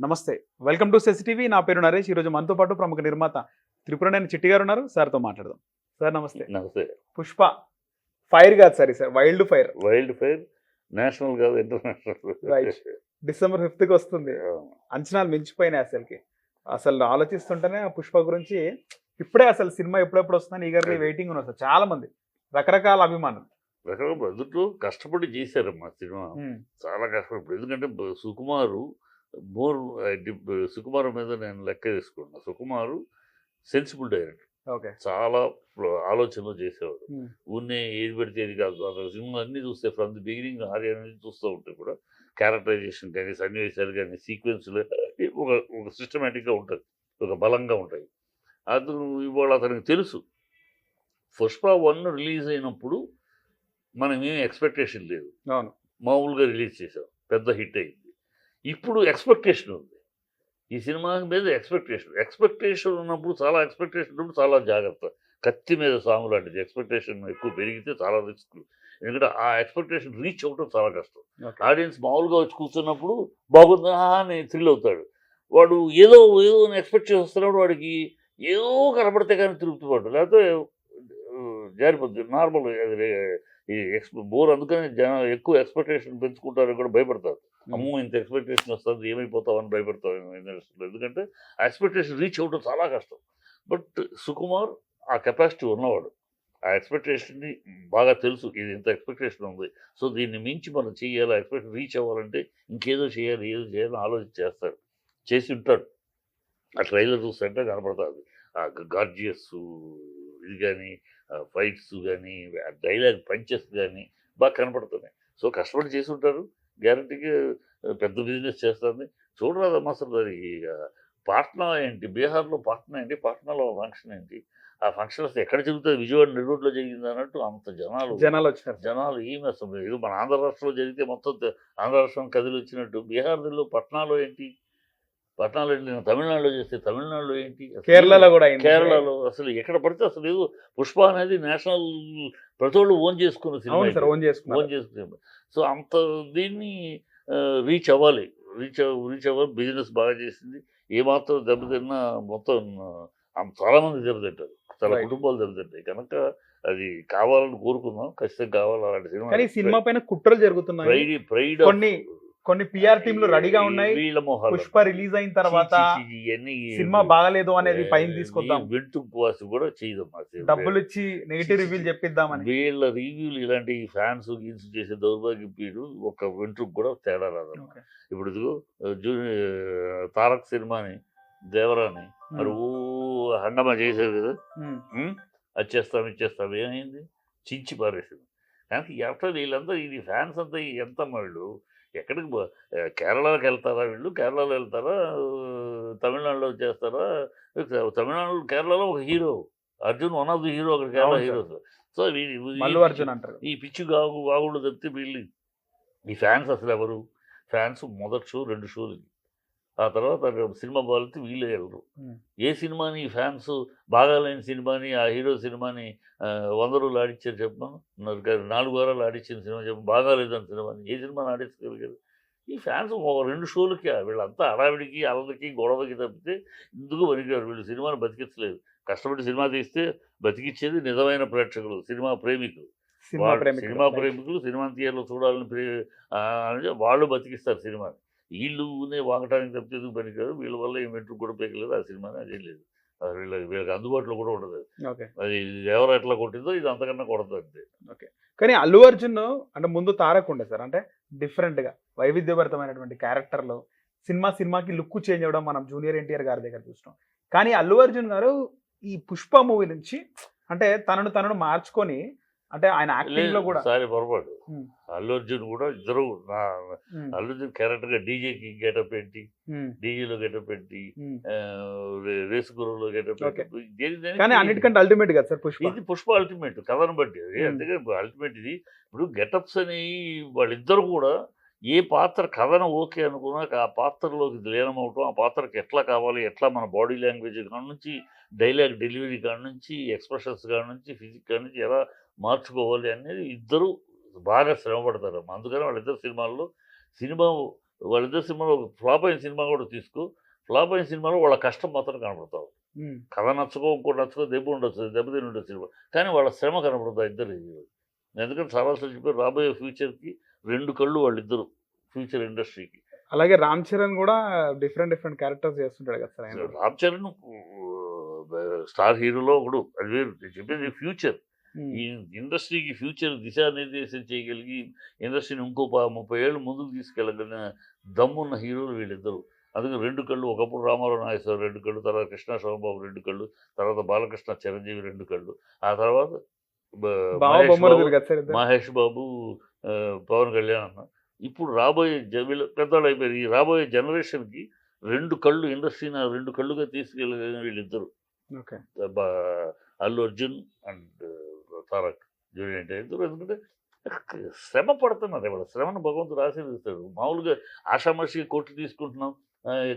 నమస్తే. Welcome to సెస్ TV. నా పేరు నరేష్. ఈరోజు మనతో పాటు ప్రముఖ నిర్మాత త్రిపురనేని చిట్టి గారు ఉన్నారు. సార్‌తో మాట్లాడదాం. సార్ నమస్తే. నమస్తే. 'పుష్ప' ఫైర్ కాదు సార్ ఈసారి wild fire. Wild fire national కాదు, ఇంటర్నేషనల్. రైట్. డిసెంబర్ 5కి వస్తుంది. అంచనాలు మించిపోయినాయి అసలుకి. అసలు ఆలోచిస్తుంటేనే ఆ 'పుష్ప' గురించి ఇప్పుడే అసలు సినిమా ఎప్పుడెప్పుడు వస్తుందని ఈగర్లీ వెయిటింగ్ ఉన్నారు సార్ చాలా మంది. రకరకాల అభిమానులు. రకరకాల బదులు కష్టపడి చేశారమ్మా సినిమా. చాలా కష్టపడి, ఎందుకంటే సుకుమారు సుకుమార్ మీద నేను లెక్క వేసుకున్నా. Sukumar sensible director. ఓకే. చాలా ఆలోచనలు చేసేవాడు. ఊరినే ఏది పెడితే ఏది కాదు. అసలు సినిమా అన్ని చూస్తే ఫ్రమ్ ది బిగినింగ్ ఆర్య అనేది చూస్తూ ఉంటే కూడా క్యారెక్టరైజేషన్ కానీ, సన్నివేశాలు కానీ, సీక్వెన్స్లు ఒక ఒక సిస్టమేటిక్గా ఉంటుంది, ఒక బలంగా ఉంటాయి. అతను ఇవాళ అతనికి తెలుసు. 'పుష్ప 1' రిలీజ్ అయినప్పుడు మనం ఏం ఎక్స్పెక్టేషన్ లేదు, అవును, మామూలుగా రిలీజ్ చేసాం, పెద్ద హిట్ అయింది. ఇప్పుడు ఎక్స్పెక్టేషన్ ఉంది ఈ సినిమా మీద. ఎక్స్పెక్టేషన్ ఉన్నప్పుడు, చాలా ఎక్స్పెక్టేషన్ ఉన్నప్పుడు చాలా జాగ్రత్త. కత్తి మీద సాము లాంటిది. ఎక్స్పెక్టేషన్ ఎక్కువ పెరిగితే చాలా రిస్క్. ఎందుకంటే ఆ ఎక్స్పెక్టేషన్ రీచ్ అవ్వడం చాలా కష్టం. ఆడియన్స్ మామూలుగా వచ్చి కూర్చున్నప్పుడు బాగుందా అని థ్రిల్ అవుతాడు. వాడు ఏదో ఏదో ఎక్స్పెక్ట్ చేసి వస్తున్నప్పుడు వాడికి ఏదో కనపడితే కానీ తిరుగుతూ పడ్డు, లేకపోతే జారిపోద్ది. నార్మల్ అది ఈ బోర్. అందుకని జనం ఎక్కువ ఎక్స్పెక్టేషన్ పెంచుకుంటారు, కూడా భయపడతారు. అమ్మో ఇంత ఎక్స్పెక్టేషన్ వస్తుంది, ఏమైపోతామని భయపడతాం ఇండస్ట్రీలో. ఎందుకంటే ఆ ఎక్స్పెక్టేషన్ రీచ్ అవ్వడం చాలా కష్టం. బట్ సుకుమార్ ఆ కెపాసిటీ ఉన్నవాడు. ఆ ఎక్స్పెక్టేషన్ని బాగా తెలుసు, ఇది ఇంత ఎక్స్పెక్టేషన్ ఉంది, సో దీన్ని మించి మనం చేయాలి, ఎక్స్పెక్టేషన్ రీచ్ అవ్వాలంటే ఇంకేదో చేయాలి, ఏదో చేయాలని ఆలోచించి చేస్తాడు, చేసి ఉంటాడు. ఆ ట్రైలర్ చూస్తుంటే కనపడుతుంది. ఆ గార్జియస్ ఇది కానీ, ఫైట్స్ కానీ, డైలాగ్ పంచెస్ కానీ బాగా కనపడుతున్నాయి. సో కష్టపడి చేసి ఉంటారు. గ్యారంటీగా పెద్ద బిజినెస్ చేస్తుంది. చూడరాదమ్మా అసలు. అది పాట్నా ఏంటి, బీహార్లో పాట్నా ఏంటి, పాట్నాలో ఫంక్షన్ ఏంటి, ఆ ఫంక్షన్ అసలు ఎక్కడ జరుగుతుంది, విజయవాడ నెల్లూరులో జరిగింది అన్నట్టు అంత జనాలు వచ్చారు. జనాలు ఏమి అసలు. ఇది మన ఆంధ్ర రాష్ట్రంలో జరిగితే మొత్తం ఆంధ్ర రాష్ట్రం కదిలి వచ్చినట్టు బీహార్లో పట్నాలో ఏంటి, పట్టణాలు నేను తమిళనాడులో చేస్తే తమిళనాడులో ఏంటి, కేరళలో కూడా కేరళలో అసలు ఎక్కడ పడితే అసలు ఏదో 'పుష్ప' అనేది నేషనల్ ప్రతి వాళ్ళు ఓన్ చేసుకున్న సినిమా, ఓన్ చేసుకునే. సో అంత దీన్ని రీచ్ అవ్వాలి, రీచ్ అవ్వాలి. బిజినెస్ బాగా చేసింది. ఏమాత్రం దెబ్బతిన్నా మొత్తం చాలామంది దెబ్బతింటారు, చాలా కుటుంబాలు దెబ్బతింటాయి. కనుక అది కావాలని కోరుకుందాం, ఖచ్చితంగా కావాలి అలాంటి సినిమా. కానీ సినిమా పైన కుట్రలు జరుగుతున్నాయి. ప్రైడ్ కొన్ని పిఆర్ టీంలు రెడీగా ఉన్నాయి. 'పుష్ప' రిలీజ్ అయిన తర్వాత సినిమా బాగాలేదు అనేది పైన తీసుకొద్దాం, వెంట్రుకు కూడా చేయదమ్మా, డబ్బులు ఇచ్చి నెగిటివ్ రివ్యూలు చెప్పిద్దామని. వీళ్ళ రివ్యూలు ఇలాంటి ఫ్యాన్స్ గీన్స్ చేసే దౌర్భాగ్య పీడు ఒక వెంట్రుకు కూడా తేడా రాదమ్మా. ఇప్పుడు ఇదిగో తారక్ సినిమాని, దేవరాని మరి హంగమా చేశారు కదా, అది ఇచ్చేస్తాం ఏమైంది, చించి పారేసింది. కానీ ఆఫ్టర్ వీళ్ళంతా ఇది ఫ్యాన్స్ అంతా ఎంత వాళ్ళు ఎక్కడికి కేరళకి వెళ్తారా, వీళ్ళు కేరళలో వెళ్తారా, తమిళనాడులో చేస్తారా. తమిళనాడు కేరళలో ఒక hero Arjun, one of the hero, అక్కడ కేరళ హీరోస్. సో ఈ పిచ్చి వాగుళ్ళు తప్పితే వీళ్ళు ఈ ఫ్యాన్స్ అసలు ఎవరు? ఫ్యాన్స్ మొదటి షో 2 షోలకి, ఆ తర్వాత సినిమా బాగుంటే వీళ్ళే వెళ్ళరు. ఏ సినిమాని ఫ్యాన్స్ బాగాలేని సినిమాని, ఆ హీరో సినిమాని 100 రోజులు ఆడిచ్చారు చెప్పమను, 4 వారాలు ఆడిచ్చిన సినిమా చెప్పు, బాగాలేదని సినిమాని ఏ సినిమాని ఆడించగలిగారు? ఈ ఫ్యాన్స్ 2 షోలకి వీళ్ళంతా హడావిడికి, అల్లరికి, గొడవకి తప్పితే ఇందుకు పనికిరారు. వీళ్ళు సినిమాని బతికించలేదు. కష్టపడి సినిమా తీస్తే బతికిచ్చేది నిజమైన ప్రేక్షకులు, సినిమా ప్రేమికులు. సినిమా ప్రేమికులు సినిమా థియేటర్లో చూడాలని వాళ్ళు బతికిస్తారు సినిమాని. వీళ్ళునే వాగటానికి తప్పితే ఎందుకు పనికారు. వీళ్ళ వల్ల ఏం వెంట్రుకు కూడా పేకలేదు ఆ సినిమాని, అదేం లేదు. వీళ్ళకి అందుబాటులో కూడా ఉండదు. అది ఎవరు ఎట్లా కొట్టిందో ఇది అంతకన్నా కొడదు అంతే. ఓకే. కానీ అల్లు అర్జున్ అంటే ముందు తారక్ ఉండే సార్, అంటే డిఫరెంట్గా వైవిధ్యభరితమైనటువంటి క్యారెక్టర్లో సినిమాకి లుక్ చేంజ్ అవ్వడం మనం జూనియర్ ఎన్టీఆర్ గారి దగ్గర చూసినాం. కానీ అల్లు అర్జున్ గారు ఈ 'పుష్ప' మూవీ నుంచి అంటే తనను మార్చుకొని, అంటే ఆయన యాక్టింగ్ లో కూడా సారీ పొరపాటు. అల్లు అర్జున్ కూడా ఇద్దరు, అల్లు అర్జున్ క్యారెక్టర్ గా డీజేకి గెటప్ ఏంటి, డీజేలో గెటప్ ఏంటి, రేసు గురువులో గెటప్ ఏంటి, కానీ అన్నిటికంటే అల్టిమేట్ కదా సార్ 'పుష్ప'. ఇది 'పుష్ప' అల్టిమేట్ కథను బట్టి అది. అందుకే అల్టిమేట్ ఇది. ఇప్పుడు గెటప్స్ అని వాళ్ళిద్దరు కూడా ఏ పాత్ర కథను ఓకే అనుకున్నాక ఆ పాత్రలోకి లీనమవటం, ఆ పాత్రకి ఎట్లా కావాలి, ఎట్లా మన బాడీ లాంగ్వేజ్ కాడ నుంచి, డైలాగ్ డెలివరీ కాడ నుంచి, ఎక్స్ప్రెషన్స్ కాడ నుంచి, ఫిజిక్ కాడ నుంచి ఎలా మార్చుకోవాలి అనేది ఇద్దరు బాగా శ్రమ పడతారు. అందుకని వాళ్ళిద్దరు సినిమాల్లో వాళ్ళిద్దరు సినిమాలో ఫ్లాప్ అయిన సినిమా కూడా తీసుకో, ఫ్లాప్ అయిన సినిమాలో వాళ్ళ కష్టం మాత్రం కనబడతావు. కథ నచ్చకో ఇంకోటి నచ్చకో దెబ్బ ఉండొచ్చు, దెబ్బతిని ఉండొచ్చు సినిమా, కానీ వాళ్ళ శ్రమ కనబడుతుంది ఇద్దరు. ఎందుకంటే సరాసరి చెప్పారు రాబోయే ఫ్యూచర్కి 2 కళ్ళు వాళ్ళిద్దరు ఫ్యూచర్ ఇండస్ట్రీకి. అలాగే రామ్ చరణ్ కూడా డిఫరెంట్ క్యారెక్టర్స్ చేస్తుంటాడు కదా సార్ ఆయన. రామ్ చరణ్ స్టార్ హీరోలో ఒకడు, అది వేరు. నేను చెప్పేది ఫ్యూచర్, ఈ ఇండస్ట్రీకి ఫ్యూచర్ దిశానిర్దేశం చేయగలిగి ఇండస్ట్రీని ఇంకో 30 ఏళ్ళు ముందుకు తీసుకెళ్ళగలిగిన దమ్మున్న హీరోలు వీళ్ళిద్దరు. అందుకే 2 కళ్ళు. ఒకప్పుడు రామారావు నాగేశ్వరరావు 2 కళ్ళు, తర్వాత కృష్ణ శోభబాబు 2 కళ్ళు, తర్వాత బాలకృష్ణ చిరంజీవి 2 కళ్ళు, ఆ తర్వాత మహేష్ బాబు పవన్ కళ్యాణ్ అన్న. ఇప్పుడు రాబోయే వీళ్ళు పెద్దవాళ్ళు అయిపోయారు. ఈ రాబోయే జనరేషన్కి 2 కళ్ళు, ఇండస్ట్రీని 2 కళ్ళుగా తీసుకెళ్ళగలిగిన వీళ్ళిద్దరు, అల్లు అర్జున్ అండ్ తారక్ జూనియర్ ఎన్టీఆర్ ఇద్దరు. ఎందుకంటే శ్రమ పడుతున్నారు. ఇవాళ శ్రమను భగవంతుడు ఆశీర్వదిస్తాడు. మామూలుగా ఆషామాషిగా కొట్టి తీసుకుంటున్నాం,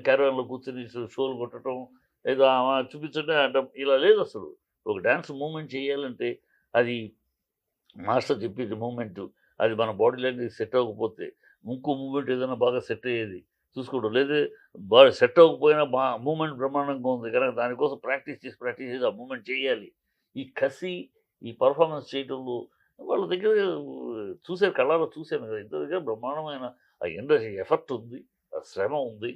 క్యారవాన్లో కూర్చొని షోలు కొట్టడం, ఏదో చూపించండి అంటే ఇలా లేదు. అసలు ఒక డ్యాన్స్ మూమెంట్ చేయాలంటే అది మాస్టర్ చెప్పేది మూమెంట్, అది మన బాడీ లాంగ్వేజ్ సెట్ అవ్వకపోతే ఇంకో మూమెంట్ ఏదైనా బాగా సెట్ అయ్యేది చూసుకోవడం. లేదా బాడీ సెట్ అవ్వకపోయినా మూమెంట్ బ్రహ్మాండంగా ఉంది కనుక దానికోసం ప్రాక్టీస్ చేసి ఆ మూమెంట్ చేయాలి. ఈ కసి, ఈ పర్ఫార్మెన్స్ చేయడంలో వాళ్ళ దగ్గర చూసే కళ్ళలో చూశాను కదా, ఇద్దరి దగ్గర బ్రహ్మాండమైన ఆ ఇండస్ట్రీ ఎఫర్ట్ ఉంది, ఆ శ్రమ ఉంది,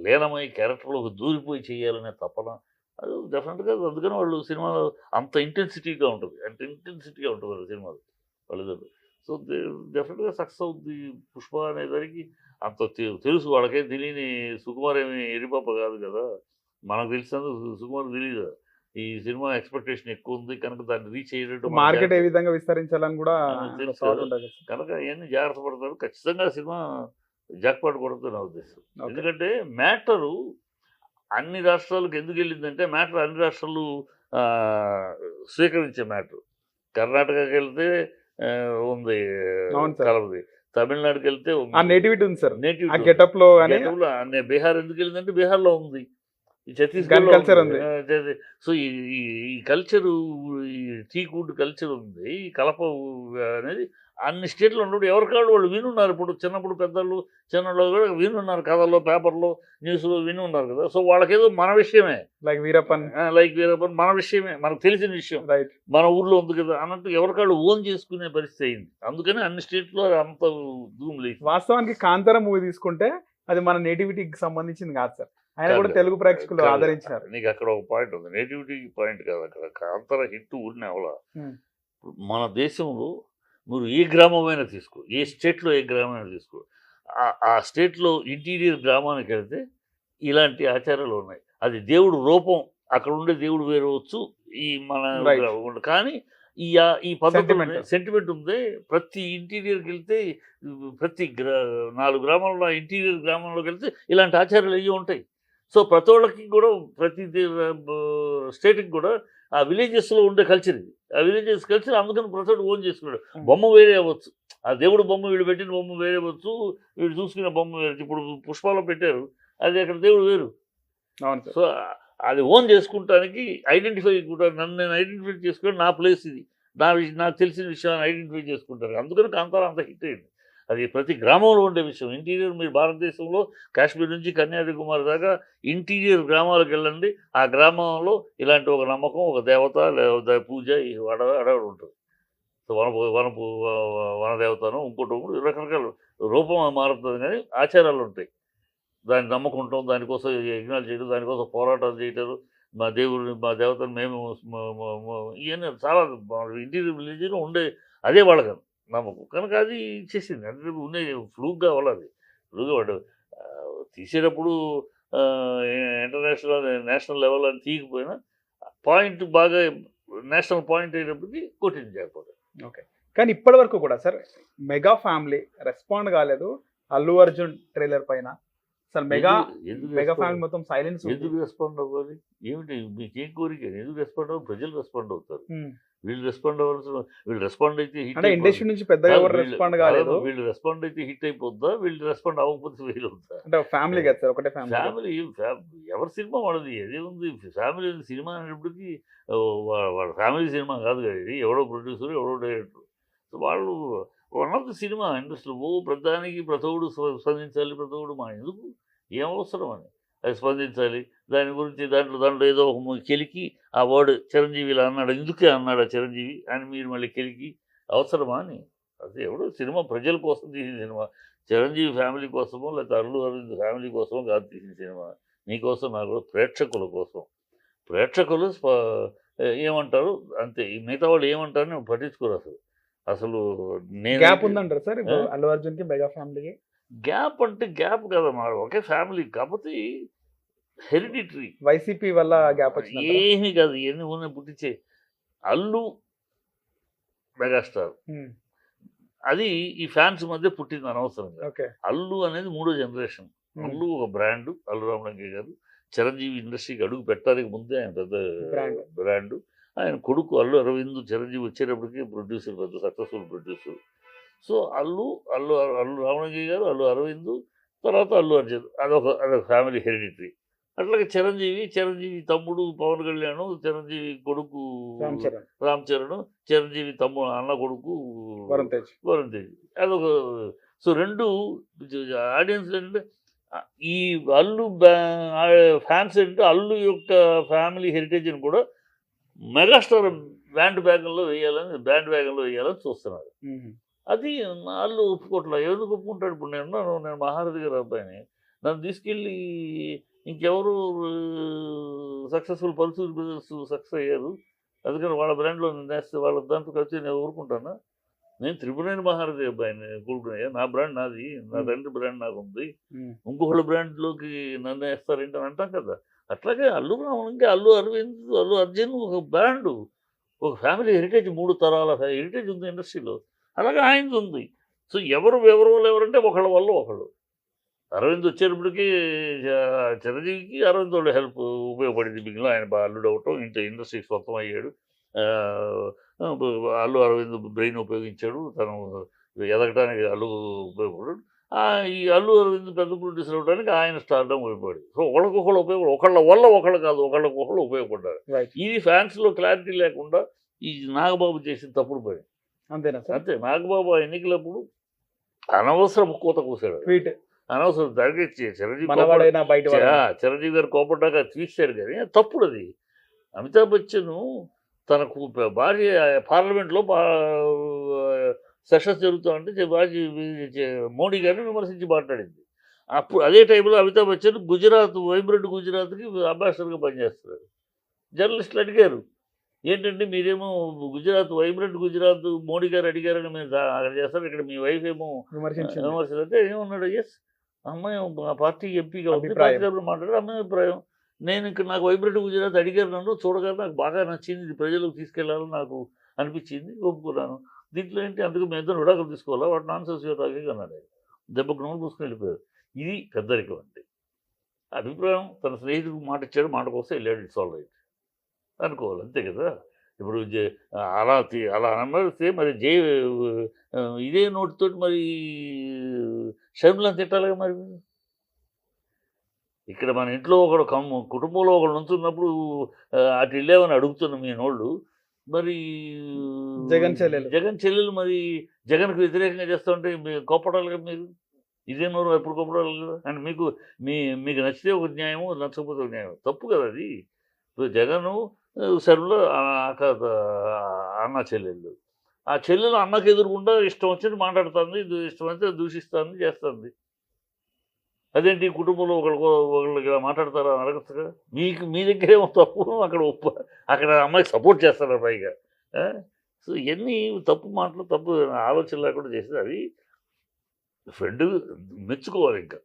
లీనమై క్యారెక్టర్లోకి దూరిపోయి చేయాలనే తపన అది డెఫినెట్గా. అందుకని వాళ్ళు సినిమాలో అంత ఇంటెన్సిటీగా ఉంటుంది వాళ్ళ సినిమాలు వాళ్ళిద్దరు. సో డెఫినెట్గా సక్సెస్ అవుద్ది. పుష్ప అనేదానికి అంత తెలుసు, వాళ్ళకేం తెలియని సుకుమార్ ఏమి ఎరిపాప కాదు కదా, మనకు తెలిసినందుకు సుకుమార్ తెలియదు. ఈ సినిమా ఎక్స్పెక్టేషన్ ఎక్కువ ఉంది కనుక దాన్ని రీచ్ అయ్యేటట్టు మార్కెట్ ఏ విధంగా విస్తరించాలని కూడా తెలుసు కనుక ఇవన్నీ జాగ్రత్త పడతారు. ఖచ్చితంగా సినిమా జాక్పాట్ కొడుతుంది నా ఉద్దేశం. ఎందుకంటే మ్యాటరు అన్ని రాష్ట్రాలకు ఎందుకు వెళ్ళిందంటే మ్యాటర్ అన్ని రాష్ట్రాలు స్వీకరించే మ్యాటర్. కర్ణాటకకి వెళ్తే ఉంది కలవది, తమిళనాడుకి వెళ్తే నేటివిటీ ఉంది సార్, నేటివ్ గెటప్ లో. బీహార్ ఎందుకు వెళ్ళిందంటే బీహార్లో ఉంది, ఈ ఛత్తీస్గఢ్ కల్చర్ ఉంది. సో ఈ కల్చరు, ఈ టీ ఫుడ్ కల్చర్ ఉంది, ఈ కలప అనేది అన్ని స్టేట్లో ఉన్నప్పుడు ఎవరికాళ్ళు వాళ్ళు వినున్నారు. ఇప్పుడు చిన్నప్పుడు పెద్దలు చిన్నలో కూడా వినున్నారు, కథల్లో పేపర్లో న్యూస్లో వినున్నారు కదా. సో వాళ్ళకేదో మన విషయమే, లైక్ వీరప్పన్ మన విషయమే, మనకు తెలిసిన విషయం, మన ఊర్లో ఉంది కదా అన్నట్టు ఎవరికాళ్ళు ఓన్ చేసుకునే పరిస్థితి అయింది. అందుకని అన్ని స్టేట్లో అంత ధూమ్ లేదు. వాస్తవానికి కాంతార మూవీ తీసుకుంటే అది మన నేటివిటీకి సంబంధించింది కాదు సార్, ఆయన కూడా తెలుగు ప్రేక్షకులు ఆదరించారు. నీకు అక్కడ ఒక పాయింట్ ఉంది, నేటివిటీ పాయింట్ కాదు. అక్కడ కాంతార హిట్ ఊరినే అవలా. మన దేశంలో మీరు ఏ గ్రామమైనా తీసుకో, ఏ స్టేట్లో ఏ గ్రామమైనా తీసుకో, ఆ స్టేట్లో ఇంటీరియర్ గ్రామానికి వెళ్తే ఇలాంటి ఆచారాలు ఉన్నాయి. అది దేవుడు రూపం, అక్కడ ఉండే దేవుడు వేరవచ్చు, ఈ మన కానీ ఈ పద్ధతి సెంటిమెంట్ ఉంది. ప్రతి ఇంటీరియర్కి వెళ్తే, ప్రతి 4 గ్రామాల్లో ఇంటీరియర్ గ్రామంలోకి వెళ్తే ఇలాంటి ఆచారాలు అయ్యి ఉంటాయి. సో ప్రతి ఒళ్ళకి కూడా, ప్రతి స్టేట్కి కూడా ఆ విలేజెస్లో ఉండే కల్చర్ ఇది. ఆ విలేజెస్ కల్చర్ అందుకని ప్రతి ఒక్కటి ఓన్ చేసుకున్నాడు. బొమ్మ వేరే అవ్వచ్చు, ఆ దేవుడు బొమ్మ వీళ్ళు పెట్టిన బొమ్మ వేరే అవ్వచ్చు, వీళ్ళు చూసుకునే బొమ్మ వేరే. ఇప్పుడు పుష్పాలో పెట్టారు, అది అక్కడ దేవుడు వేరు. సో అది ఓన్ చేసుకుంటానికి ఐడెంటిఫై కూడా, నన్ను నేను ఐడెంటిఫై చేసుకుని నా ప్లేస్ ఇది, నాకు తెలిసిన విషయాన్ని ఐడెంటిఫై చేసుకుంటారు. అందుకని కాంతార అంత హిట్ అయింది. అది ప్రతి గ్రామంలో ఉండే విషయం. ఇంటీరియర్ మీరు భారతదేశంలో కాశ్మీర్ నుంచి కన్యాకుమారి దాకా ఇంటీరియర్ గ్రామాలకు వెళ్ళండి, ఆ గ్రామంలో ఇలాంటి ఒక నమ్మకం, ఒక దేవత లేదా పూజ ఈ అడవుడు ఉంటుంది. సో వనదేవతను ఇంకోటి రకరకాల రూపం మారుతుంది, కానీ ఆచారాలు ఉంటాయి. దాన్ని నమ్మకుంటాం, దానికోసం యజ్ఞాలు చేయడం, దానికోసం పోరాటాలు చేయటం, మా దేవుడిని మా దేవతను మేము ఇవన్నీ చాలా ఇంటీరియర్ విలేజ్లో ఉండే అదే వాళ్ళకి నమ్మకం కనుక అది చేసింది. అంటే ఉండే ఫ్లూగా అవ్వాలి. ఫ్లూగా వాడు తీసేటప్పుడు ఇంటర్నేషనల్ నేషనల్ లెవెల్ అని తీయకపోయినా పాయింట్ బాగా నేషనల్ పాయింట్ అయినప్పటికీ కొట్టింది జాగ్రత్త. ఓకే, కానీ ఇప్పటి వరకు కూడా సార్ మెగా ఫ్యామిలీ రెస్పాండ్ కాలేదు అల్లు అర్జున్ ట్రైలర్ పైన. అసలు మెగా ఫ్యామిలీ మొత్తం సైలెన్స్. ఎందుకు రెస్పాండ్ అవ్వాలి? ఏమిటి మీకేం కోరిక? ఎందుకు రెస్పాండ్ అవ్వాలి? ప్రజలు రెస్పాండ్ అవుతారు. వీళ్ళు రెస్పాండ్ అవ్వాల్సిన, వీళ్ళు రెస్పాండ్ అయితే హిట్, ఇండస్ట్రీ నుంచి పెద్దగా రెస్పాండ్ కాలేదు. వీళ్ళు రెస్పాండ్ అయితే హిట్ అయిపోద్దా, వీళ్ళు రెస్పాండ్ అవ్వకపోతే ఫెయిల్ అవుతా? అంటే ఫ్యామిలీ కదా సార్, ఒకటే ఫ్యామిలీ. ఎవరి సినిమా వాళ్ళది, అదే ఉంది. ఫ్యామిలీ సినిమా అనేటప్పటికీ వాళ్ళ ఫ్యామిలీ సినిమా కాదు కదా ఇది. ఎవడో ప్రొడ్యూసర్, ఎవడో డైరెక్టర్, వాళ్ళు వన్ ఆఫ్ ది సినిమా ఇండస్ట్రీలో ప్రధానికి ప్రతోడు స్పందించాలి, ప్రతోడు మా ఎందుకు ఏం అవసరం అని అది స్పందించాలి. దాని గురించి దాంట్లో ఏదో ఒక కెలికి ఆ వర్డ్ చిరంజీవి ఇలా అన్నాడు, ఎందుకే అన్నాడు ఆ చిరంజీవి అని మీరు మళ్ళీ కెలికి అవసరమా అని. అది ఎవడో సినిమా ప్రజల కోసం తీసిన సినిమా. చిరంజీవి ఫ్యామిలీ కోసమో లేకపోతే అల్లు అరవింద్ ఫ్యామిలీ కోసమో కాదు తీసిన సినిమా. నీకోసం నా కూడా ప్రేక్షకుల కోసం. ప్రేక్షకులు ఏమంటారు అంతే. ఈ మిగతా వాళ్ళు ఏమంటారు నేను పట్టించుకోరు అసలు. అసలు నేను గ్యాప్ ఉందంటారు సార్ ఇప్పుడు అల్లు అర్జున్ కి మెగా ఫ్యామిలీకి? గ్యాప్ అంటే గ్యాప్ కదమ్మా, ఒకే ఫ్యామిలీ కాకపోతే హెరిడిటరీ. వైసీపీ వల్ల గ్యాప్ వచ్చింది. ఏమీ కాదు, ఎన్ని ఉన్న పుట్టించే. అల్లు మెగాస్టార్ అది ఈ ఫ్యాన్స్ మధ్య పుట్టింది అనవసరంగా. ఓకే. అల్లు అనేది 3వ జనరేషన్. అల్లు ఒక బ్రాండ్. అల్లు రామలింగయ్య గారు చిరంజీవి ఇండస్ట్రీకి అడుగు పెట్టడానికి ముందే ఆయన పెద్ద బ్రాండ్. ఆయన కొడుకు అల్లు అరవింద్ చిరంజీవి వచ్చేటప్పటికి ప్రొడ్యూసర్, పెద్ద successful producer. So Allu Ramalingaiah గారు, అల్లు అరవింద్, తర్వాత అల్లు అర్జున్, అదొక ఫ్యామిలీ హెరిడిటరీ. అట్లాగే చిరంజీవి తమ్ముడు పవన్ కళ్యాణ్, చిరంజీవి కొడుకు రామ్ చరణ్, చిరంజీవి తమ్ముడు అన్న కొడుకు వరుణ్ తేజ్. అదొక. సో రెండు ఆడియన్స్ ఏంటంటే ఈ అల్లు ఫ్యాన్స్ ఏంటంటే అల్లు యొక్క ఫ్యామిలీ హెరిటేజ్ని కూడా మెగాస్టార్ బ్యాండ్ వ్యాగన్లో వేయాలని చూస్తున్నారు. అది అల్లు ఒప్పుకోవట్లేదు. ఎందుకు ఒప్పుకుంటాడు? ఇప్పుడు నేను మహారథి గారి అబ్బాయిని నన్ను తీసుకెళ్ళి ఇంకెవరు సక్సెస్ఫుల్ పల్సూరి బ్రదర్స్ సక్సెస్ అయ్యారు, అందుకని వాళ్ళ బ్రాండ్లో నేస్తే వాళ్ళ దాంతో కలిసి నేను ఊరుకుంటానా? నేను త్రిపురేణి మహారథి అబ్బాయిని కూడుకున్నాయా, నా బ్రాండ్ నాది, నా తండ్రి బ్రాండ్ నాకు ఉంది, ఇంకొకళ్ళ బ్రాండ్లోకి నన్ను వేస్తారేంటి అని అంటాం కదా. అట్లాగే అల్లు రామలింగ, అల్లు అరవింద్, అల్లు అర్జున్ ఒక బ్రాండు, ఒక ఫ్యామిలీ హెరిటేజ్, 3 తరాల హెరిటేజ్ ఉంది ఇండస్ట్రీలో. అలాగే ఆయనది ఉంది. సో ఎవరంటే ఒకళ్ళ వల్ల ఒకళ్ళు. అరవింద్ వచ్చేటప్పటికి చిరంజీవికి అరవింద్ వాళ్ళ హెల్ప్ ఉపయోగపడింది. మిగిలిన ఆయన అల్లుడు అవటం, ఇండస్ట్రీకి స్వంతం అయ్యాడు. అల్లు అరవింద్ బ్రెయిన్ ఉపయోగించాడు, తను ఎదగటానికి అల్లు ఉపయోగపడాడు. ఈ అల్లు అరవింద్ పెద్ద ప్రొడ్యూసర్ అవ్వడానికి ఆయన స్టార్డం ఉపయోగపడింది. సో ఒకళ్ళకొకళ్ళు ఒకళ్ళ వల్ల ఒకళ్ళు కాదు, ఒకళ్ళకొకళ్ళు ఉపయోగపడ్డారు. ఇది ఫ్యాన్స్లో క్లారిటీ లేకుండా ఈ నాగబాబు చేసిన తప్పుడు పని. అంతేనా? అంతే. నాగబాబు ఎన్నికలప్పుడు అనవసరం కూత కూసాడు, అనవసరం. దానికి చిరంజీవి గారు కోపడ్డాక తీసాడు, కానీ తప్పుడు అది. అమితాబ్ బచ్చన్ తనకు భార్య పార్లమెంట్లో సెషన్స్ జరుగుతామంటే మోడీ గారిని విమర్శించి మాట్లాడింది. అప్పుడు అదే టైంలో అమితాబ్ బచ్చన్ వైబ్రెంట్ గుజరాత్కి అంబాసిడర్గా పనిచేస్తున్నాడు. జర్నలిస్టులు అడిగారు, ఏంటంటే మీరేమో వైబ్రెంట్ గుజరాత్ మోడీ గారు అడిగారని మీరు అక్కడ చేస్తారు, ఇక్కడ మీ వైఫ్ ఏమో విమర్శించారంటే ఏమన్నాడు? ఎస్, అమ్మాయి ఆ పార్టీ ఎంపీగా ఉంది, మాట్లాడారు, అమ్మాయి అభిప్రాయం. నేను ఇక్కడ నాకు వైబ్రెంట్ గుజరాత్ అడిగారు, నన్ను చూడగానే నాకు బాగా నచ్చింది, ఇది ప్రజలకు తీసుకెళ్లాలని నాకు అనిపించింది, ఒప్పుకున్నాను. దీంట్లో ఏంటి, అందుకు మేము ఇద్దరు విడాకులు తీసుకోవాలా, వాటి నాన్ సెన్స్ తాగే అన్నాడు. దెబ్బకు నోరు పూసుకుని వెళ్ళిపోయారు. ఇది పెద్దరికం అంటే. అభిప్రాయం తన స్నేహితుడికి మాట ఇచ్చాడు, మాట కోసం వెళ్ళాడు, ఇట్స్ ఆల్ రైట్ అనుకోవాలి, అంతే కదా. ఇప్పుడు అలా అన్నస్తే మరి ఇదే నోటితో మరి షర్మిలను తిట్టాలిగా. మరి ఇక్కడ మన ఇంట్లో ఒకడు కుటుంబంలో ఒకడు నుంచున్నప్పుడు అటు వెళ్ళామని అడుగుతున్న మీ నోళ్ళు, మరి జగన్ చెల్లెలు మరి జగన్కు వ్యతిరేకంగా చేస్తుంటే కోపడాలిగా మీరు. ఇదే నోరు ఎప్పుడు కోపడాలి కదా. అండ్ మీకు నచ్చితే ఒక న్యాయము, నచ్చకపోతే ఒక న్యాయం, తప్పు కదా అది. ఇప్పుడు జగను సరులో అన్న చెల్లెళ్ళు, ఆ చెల్లెలు అన్నకు ఎదురుకుండా ఇష్టం వచ్చినట్టు మాట్లాడుతుంది, ఇష్టం వచ్చితే దూషిస్తుంది, చేస్తుంది. అదేంటి కుటుంబంలో ఒకళ్ళకి ఇలా మాట్లాడతారా అడగచ్చుగా. మీ దగ్గరేమో తప్పు, అక్కడ అమ్మాయికి సపోర్ట్ చేస్తారు పైగా. సో ఇవన్నీ తప్పు మాటలు, తప్పు ఆలోచన లేకుండా చేసేది. అది ఫ్రెండ్ మెచ్చుకోవాలి. ఇంకా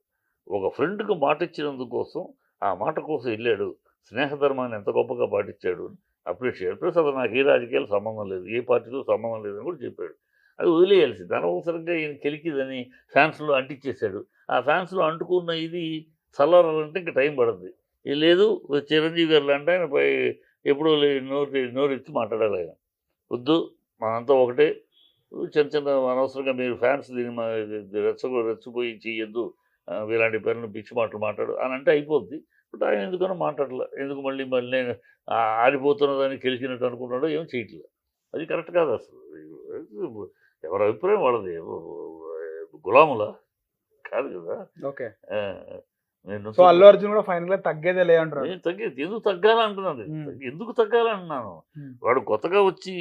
ఒక ఫ్రెండ్కి మాట ఇచ్చినందుకోసం, ఆ మాట కోసం వెళ్ళాడు, స్నేహధర్మాన్ని ఎంత గొప్పగా పాటించాడు అప్రిషియేట్. ప్లస్ అసలు నాకు ఏ రాజకీయాలు సంబంధం లేదు, ఏ పార్టీతో సంబంధం లేదని కూడా చెప్పాడు. అది వదిలేయాల్సింది. అనవసరంగా ఈయన కెలికిదని ఫ్యాన్స్లో అంటించేశాడు. ఆ ఫ్యాన్స్లో అంటుకున్న ఇది చల్లారాలంటే ఇంకా టైం పడుతుంది. లేదు చిరంజీవి గారు అంటే ఆయన ఎప్పుడో నోరెత్తి మాట్లాడాలి. ఆయన వద్దు, మనంతా ఒకటే, చిన్న అనవసరంగా మీరు ఫ్యాన్స్ దీన్ని రెచ్చిపోయి చెయ్యొద్దు, ఇలాంటి పనులు పిచ్చి మాటలు మాట్లాడు అని అంటే అయిపోద్ది. బట్ ఆయన ఎందుకనో మాట్లాడలే. ఎందుకు మళ్ళీ నేను ఆడిపోతున్నదాన్ని గెలిచినట్టు అనుకున్నాడో ఏం చేయట్లేదు. అది కరెక్ట్ కాదు అసలు. ఎవరి అభిప్రాయం వాళ్ళది. గులాములా కాదు కదా. ఓకే. ఆ, నేను సో అల్లు అర్జున్ కూడా ఫైనల్ గా తగ్గేదే లే అంటున్నాడు. నేను తగ్గేది ఎందుకు తగ్గాలంటున్నాను. ఎందుకు తగ్గాలంటున్నాను. వాడు కొత్తగా వచ్చి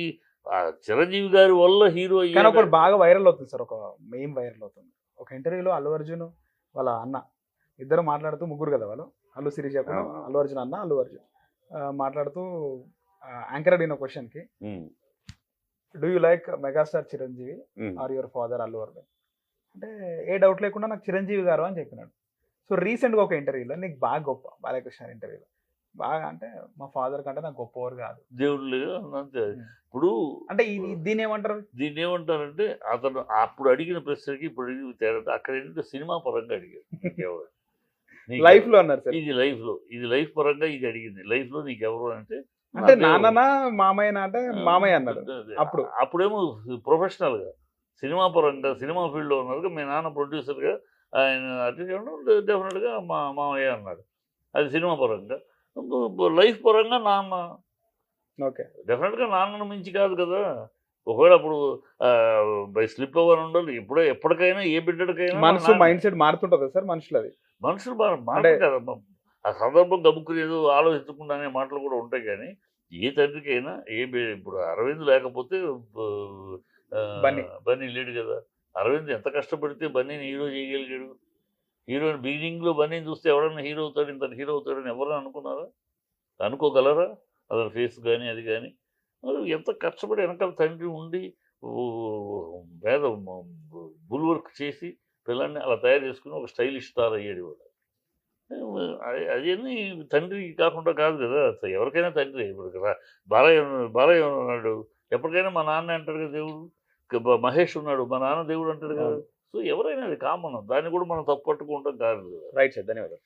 చిరంజీవి గారి వల్ల హీరో కానీ అయ్యాడు. ఒకటి బాగా వైరల్ అవుతుంది సార్, ఒక మెయిన్ వైరల్ అవుతుంది. ఒక ఇంటర్వ్యూలో అల్లు అర్జున్ వాళ్ళ అన్న ఇద్దరు మాట్లాడుతూ, ముగ్గురు కదా వాళ్ళు, అల్లు శిరీష కూడా, అల్లు అర్జున్ అన్న, అల్లు అర్జున్ మాట్లాడుతూ యాంకర్ అడిగిన క్వశ్చన్ కి, do you like megastar Chiranjeevi or your father Allu Arjun అంటే ఏ డౌట్ లేకుండా నాకు చిరంజీవి గారు అని చెప్పినాడు. సో రీసెంట్గా ఒక ఇంటర్వ్యూలో నీకు బాగా గొప్ప బాలకృష్ణ ఇంటర్వ్యూలో బాగా అంటే మా ఫాదర్ కంటే నాకు గొప్పవారు కాదు దేవుళ్ళు అంతే. ఇప్పుడు అంటే దీని ఏమంటారు? దీన్ని ఏమంటారంటే అతను అప్పుడు అడిగిన ప్రశ్నకి ఇప్పుడు అడిగిన తేడా అక్కడ ఏంటంటే సినిమా పరంగా అడిగాడు. లైఫ్ లో అన్నారు సార్, ఇది లైఫ్ లో, ఇది లైఫ్ పరంగా ఇది అడిగింది. లైఫ్ లో నీకు ఎవరు అంటే నాన్న మామయ్య అంటే మామయ్య అన్నాడు. అప్పుడేమో ప్రొఫెషనల్ గా సినిమా పరంగా సినిమా ఫీల్డ్ లో ఉన్నారు. మీ నాన్న ప్రొడ్యూసర్ గా ఆయన డెఫినెట్ గా మా మామయ్య అన్నాడు. అది సినిమా పరంగా. లైఫ్ పరంగా నాన్న. ఓకే, డెఫినెట్ గా నాన్నను మించి కాదు కదా. ఒకవేళ అప్పుడు బై స్లిప్ అవ్వని ఉండాలి. ఎప్పటికైనా ఏ బిడ్డకైనా మనసు మైండ్ సెట్ మారుతుంటది సార్ మనుషులు. అది మనుషులు మాట్లాడు కదా. ఆ సందర్భం గబుక్కుని ఏదో ఆలోచించకుండా అనే మాటలు కూడా ఉంటాయి. కానీ ఏ తండ్రికైనా ఇప్పుడు అరవింద్ లేకపోతే బన్నీ లేడు కదా. అరవింద్ ఎంత కష్టపడితే బన్నీని హీరో చేయగలిగాడు. హీరోయిన్ బిగినింగ్లో బన్నీని చూస్తే ఎవడన్నా హీరో అవుతాడు, ఇంత హీరో అవుతాడని ఎవరైనా అనుకున్నారా? అనుకోగలరా? అతని ఫేస్ కానీ అది కానీ ఎంత కష్టపడి వెనకాల తండ్రి ఉండి పేద బుల్ వర్క్ చేసి పిల్లల్ని అలా తయారు చేసుకుని ఒక స్టైలిష్ స్టార్ అయ్యాడు వాడు. అదన్నీ తండ్రి కాకుండా కాదు కదా. ఎవరికైనా తండ్రి. ఇప్పుడు బాలయ్య ఉన్నాడు, ఎప్పటికైనా మా నాన్న అంటాడు కదా దేవుడు. మహేష్ ఉన్నాడు, మా నాన్న దేవుడు అంటాడు కదా. సో ఎవరైనా అది కామన్. దాన్ని కూడా మనం తప్పు పట్టుకుంటాం కాదు. రైట్ సార్, ధన్యవాదాలు.